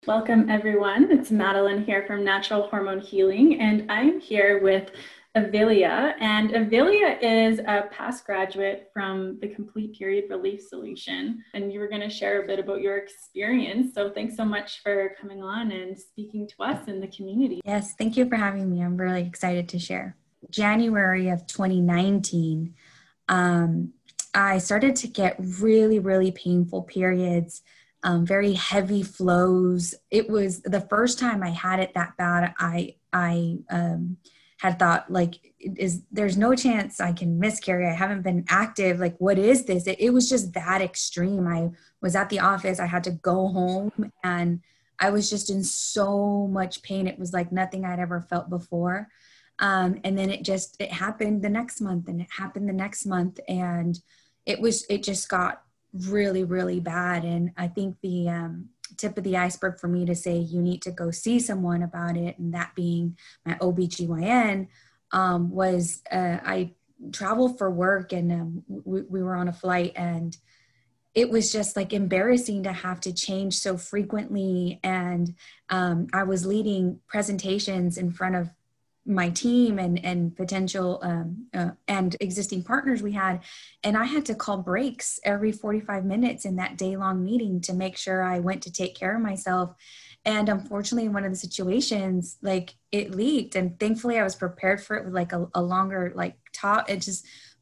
Welcome everyone. It's Madeline here from Natural Hormone Healing, and I'm here with Avilia. And Avilia is a past graduate from the Complete Period Relief Solution, and you were going to share a bit about your experience. So thanks so much for coming on and speaking to us in the community. Yes, thank you for having me. I'm really excited to share. January of 2019, I started to get really, really painful periods, very heavy flows. It was the first time I had it that bad. I had thought, like, there's no chance I can miscarry. I haven't been active. Like, what is this? It was just that extreme. I was at the office. I had to go home, and I was just in so much pain. It was like nothing I'd ever felt before. And then it happened the next month, and it happened the next month. And it just got really, really bad. And I think the tip of the iceberg for me to say you need to go see someone about it, and that being my OBGYN, was I traveled for work, and we were on a flight, and it was just like embarrassing to have to change so frequently. And I was leading presentations in front of my team and potential and existing partners we had. And I had to call breaks every 45 minutes in that day-long meeting to make sure I went to take care of myself. And unfortunately, in one of the situations, like, it leaked, and thankfully I was prepared for it with like a longer like talk.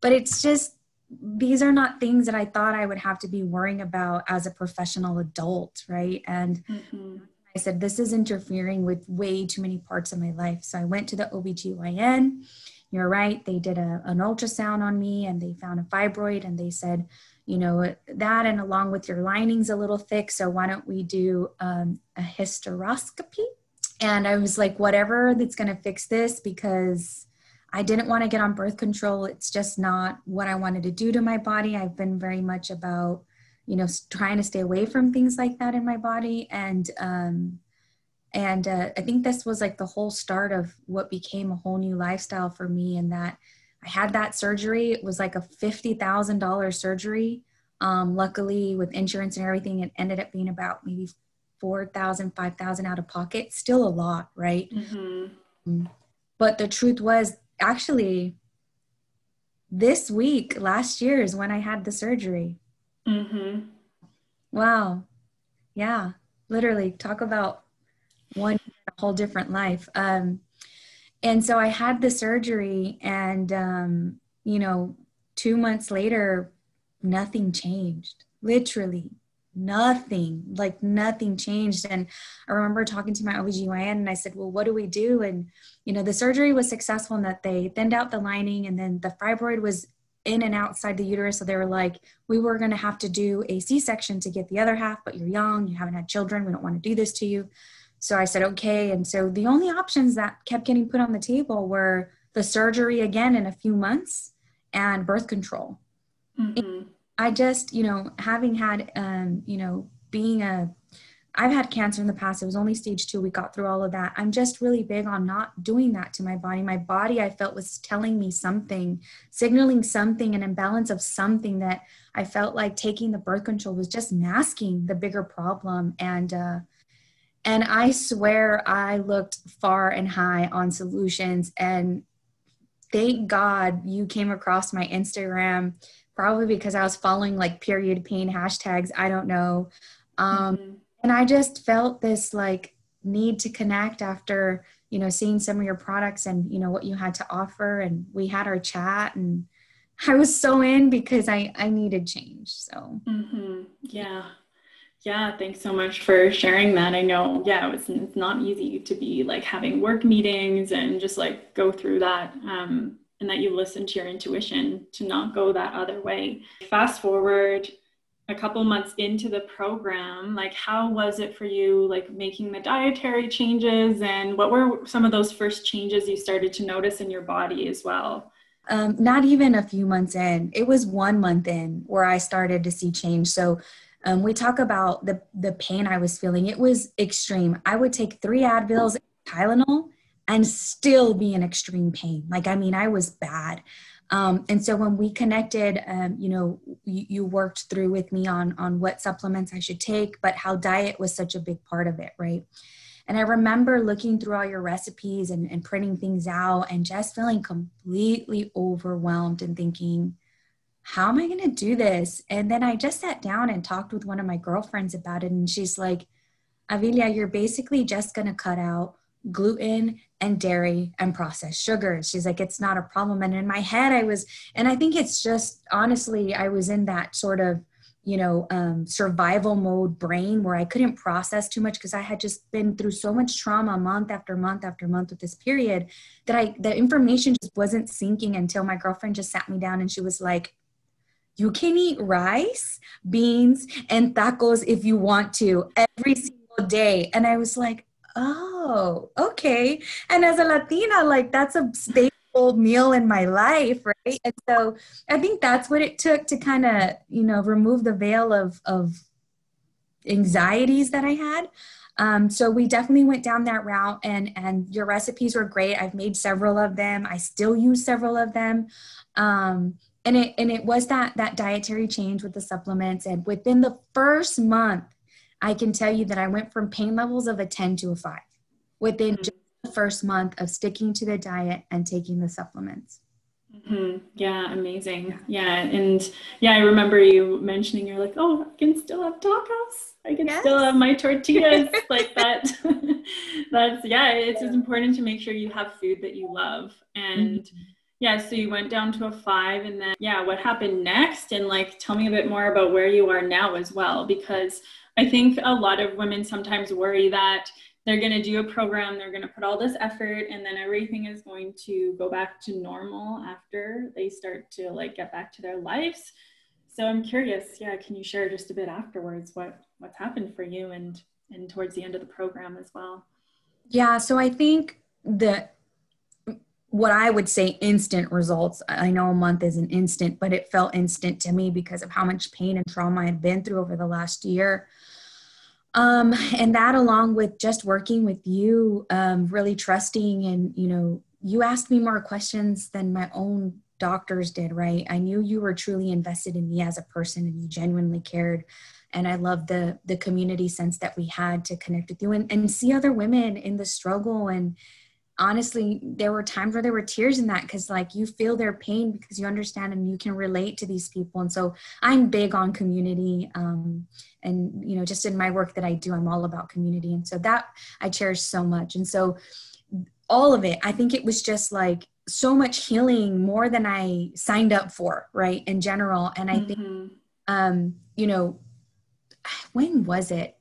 But it's just, these are not things that I thought I would have to be worrying about as a professional adult, right? And I said, this is interfering with way too many parts of my life. So I went to the OBGYN. You're right. They did an ultrasound on me, and they found a fibroid, and they said, that, and along with your lining's a little thick, so why don't we do a hysteroscopy? And I was like, whatever, that's going to fix this, because I didn't want to get on birth control. It's just not what I wanted to do to my body. I've been very much about, trying to stay away from things like that in my body. And I think this was like the whole start of what became a whole new lifestyle for me. And that I had that surgery. It was like a $50,000 surgery. Luckily, with insurance and everything, it ended up being about maybe 4,000, 5,000 out of pocket. Still a lot, right? But the truth was, actually, this week, last year, is when I had the surgery. Wow. Yeah. Literally, talk about a whole different life. And so I had the surgery, and, 2 months later, nothing changed. Literally nothing, like nothing changed. And I remember talking to my OBGYN, and I said, well, what do we do? And, the surgery was successful in that they thinned out the lining, and then the fibroid was in and outside the uterus. So they were like, we were going to have to do a C-section to get the other half, but you're young, you haven't had children, we don't want to do this to you. So I said, okay. And so the only options that kept getting put on the table were the surgery again in a few months and birth control. I just, having had, I've had cancer in the past. It was only stage 2. We got through all of that. I'm just really big on not doing that to my body. My body, I felt, was telling me something, signaling something, an imbalance of something, that I felt like taking the birth control was just masking the bigger problem. And I swear I looked far and high on solutions, and thank God you came across my Instagram, probably because I was following like period pain hashtags. I don't know. And I just felt this like need to connect after, seeing some of your products and, what you had to offer. And we had our chat, and I was so in because I needed change. So, Yeah. Thanks so much for sharing that. I know, it's not easy to be like having work meetings and just like go through that. And that you listen to your intuition to not go that other way. Fast forward a couple months into the program, like, how was it for you, like, making the dietary changes, and what were some of those first changes you started to notice in your body as well? Not even a few months in. It was 1 month in where I started to see change. So we talk about the pain I was feeling. It was extreme. I would take 3 Advils, Tylenol, and still be in extreme pain. Like, I mean, I was bad. And so when we connected, you worked through with me on what supplements I should take, but how diet was such a big part of it, right? And I remember looking through all your recipes and printing things out and just feeling completely overwhelmed and thinking, how am I going to do this? And then I just sat down and talked with one of my girlfriends about it. And she's like, Avilia, you're basically just going to cut out gluten and dairy and processed sugars. She's like, it's not a problem. And in my head, and I think it's just, honestly, I was in that sort of, survival mode brain where I couldn't process too much because I had just been through so much trauma month after month after month with this period that the information just wasn't sinking until my girlfriend just sat me down and she was like, you can eat rice, beans, and tacos if you want to every single day. And I was like, oh, okay. And as a Latina, like that's a staple meal in my life, right? And so I think that's what it took to kind of, remove the veil of anxieties that I had. So we definitely went down that route, and your recipes were great. I've made several of them. I still use several of them. And it was that dietary change with the supplements. And within the first month, I can tell you that I went from pain levels of a 10 to a 5 within just the first month of sticking to the diet and taking the supplements. Mm-hmm. Yeah, amazing. Yeah. And yeah, I remember you mentioning, you're like, oh, I can still have tacos. I can still have my tortillas like that. It's important to make sure you have food that you love. And yeah, so you went down to a 5, and then, what happened next? And like, tell me a bit more about where you are now as well, because I think a lot of women sometimes worry that they're going to do a program, they're going to put all this effort, and then everything is going to go back to normal after they start to like get back to their lives. So I'm curious, can you share just a bit afterwards what's happened for you and towards the end of the program as well? Yeah, so I think what I would say instant results. I know a month isn't instant, but it felt instant to me because of how much pain and trauma I had been through over the last year. And that, along with just working with you, really trusting, and, you asked me more questions than my own doctors did, right? I knew you were truly invested in me as a person and you genuinely cared. And I loved the community sense that we had to connect with you and see other women in the struggle. And honestly, there were times where there were tears in that because like you feel their pain because you understand and you can relate to these people. And so I'm big on community. And, just in my work that I do, I'm all about community. And so that I cherish so much. And so all of it, I think it was just like so much healing, more than I signed up for, right, in general. And I think, when was it?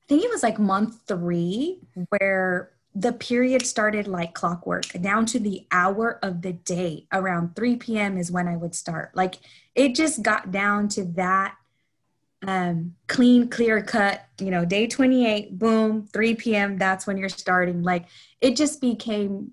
I think it was like month 3 where the period started like clockwork, down to the hour of the day. Around 3 p.m. is when I would start. Like it just got down to that clean, clear cut, day 28, boom, 3 p.m. That's when you're starting. Like it just became,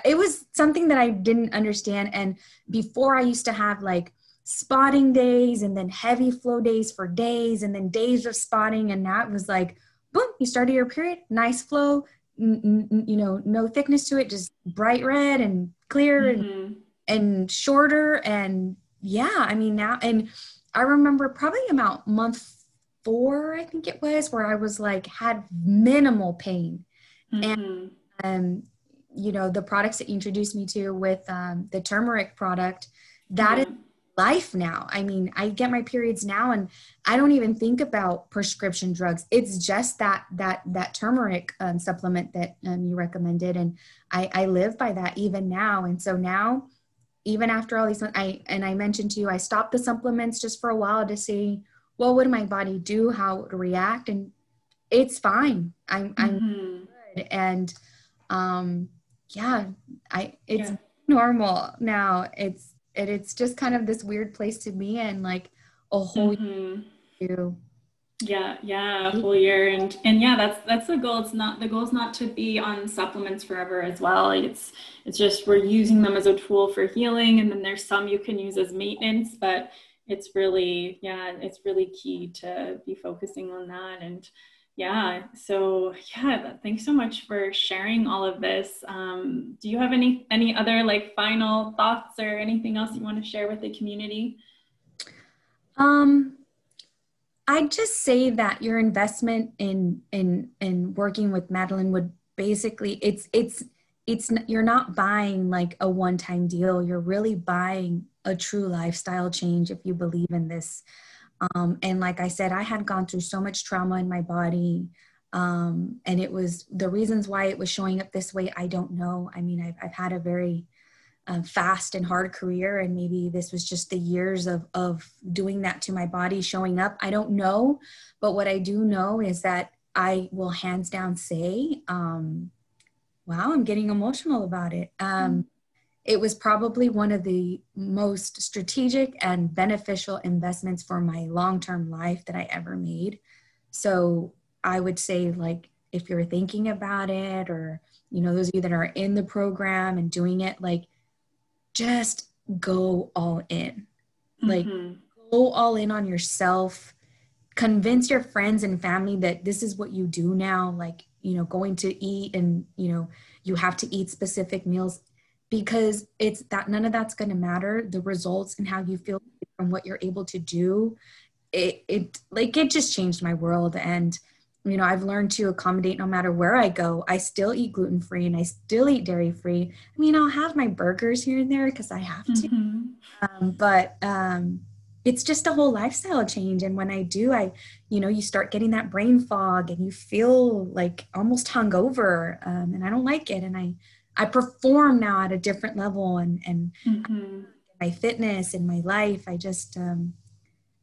it was something that I didn't understand. And before I used to have like spotting days and then heavy flow days for days and then days of spotting. And now it was like, boom, you started your period, nice flow, no thickness to it, just bright red and clear and shorter. And now, and I remember probably about month 4, I think it was, where I was like, had minimal pain. And, the products that you introduced me to with the turmeric product, that is life now. I mean, I get my periods now and I don't even think about prescription drugs. It's just that turmeric supplement that you recommended. And I live by that even now. And so now, even after all these months, I mentioned to you, I stopped the supplements just for a while to see what would my body do, how it would react. And it's fine. I'm good. And it's normal now. It's just kind of this weird place to be in, like a whole year. A whole year. And that's the goal. The goal is not to be on supplements forever as well. Like it's just, we're using them as a tool for healing. And then there's some you can use as maintenance, but it's really key to be focusing on that. And Yeah. So yeah, thanks so much for sharing all of this. Do you have any other like final thoughts or anything else you want to share with the community? Um, I'd just say that your investment in working with Madeline would basically you're not buying like a one-time deal. You're really buying a true lifestyle change if you believe in this. And like I said, I had gone through so much trauma in my body. And it was the reasons why it was showing up this way. I don't know. I mean, I've had a very fast and hard career, and maybe this was just the years of doing that to my body showing up. I don't know. But what I do know is that I will hands down say, wow, I'm getting emotional about it. It was probably one of the most strategic and beneficial investments for my long-term life that I ever made. So I would say, like, if you're thinking about it, or, you know, those of you that are in the program and doing it, like, just go all in. Like, Mm-hmm. go all in on yourself. Convince your friends and family that this is what you do now. Like, you know, going to eat, and, you know, you have to eat specific meals, because it's that none of that's going to matter. The results and how you feel from what you're able to do, it just changed my world. And, you know, I've learned to accommodate no matter where I go. I still eat gluten-free and I still eat dairy-free. I mean, I'll have my burgers here and there because I have to. Mm-hmm. But it's just a whole lifestyle change. And when I do, you know, you start getting that brain fog and you feel like almost hungover, and I don't like it. And I perform now at a different level, and Mm-hmm. my fitness and my life. I just,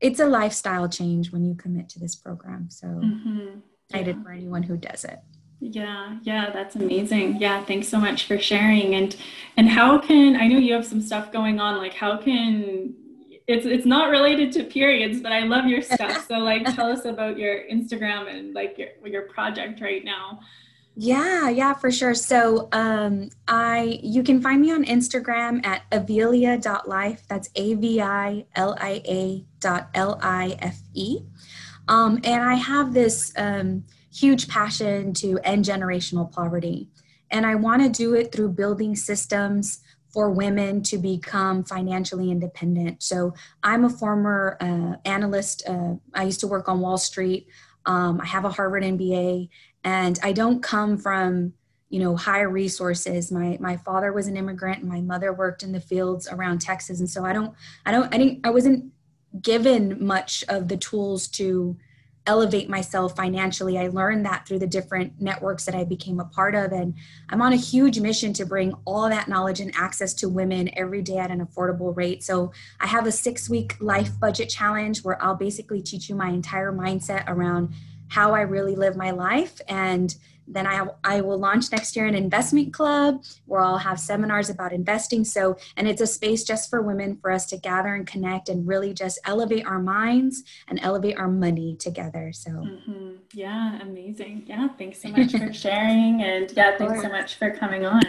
it's a lifestyle change when you commit to this program. So Mm-hmm. excited Yeah. for anyone who does it. Yeah, yeah, that's amazing. Yeah, thanks so much for sharing. And how can, I know you have some stuff going on, like how can it's not related to periods, but I love your stuff. So like tell us about your Instagram and like your project right now. Yeah, for sure. So you can find me on Instagram at avilia.life. That's AVILIA.LIFE. And I have this huge passion to end generational poverty. And I want to do it through building systems for women to become financially independent. So I'm a former analyst. I used to work on Wall Street. I have a Harvard MBA, and I don't come from, you know, higher resources. My father was an immigrant, and my mother worked in the fields around Texas. And so I wasn't given much of the tools to elevate myself financially. I learned that through the different networks that I became a part of. And I'm on a huge mission to bring all that knowledge and access to women every day at an affordable rate. So I have a 6-week life budget challenge where I'll basically teach you my entire mindset around how I really live my life. And then I will launch next year an investment club where I'll have seminars about investing. So, and it's a space just for women, for us to gather and connect and really just elevate our minds and elevate our money together. So, Mm-hmm. Yeah, amazing. Yeah, thanks so much for sharing. And yeah, thanks so much for coming on.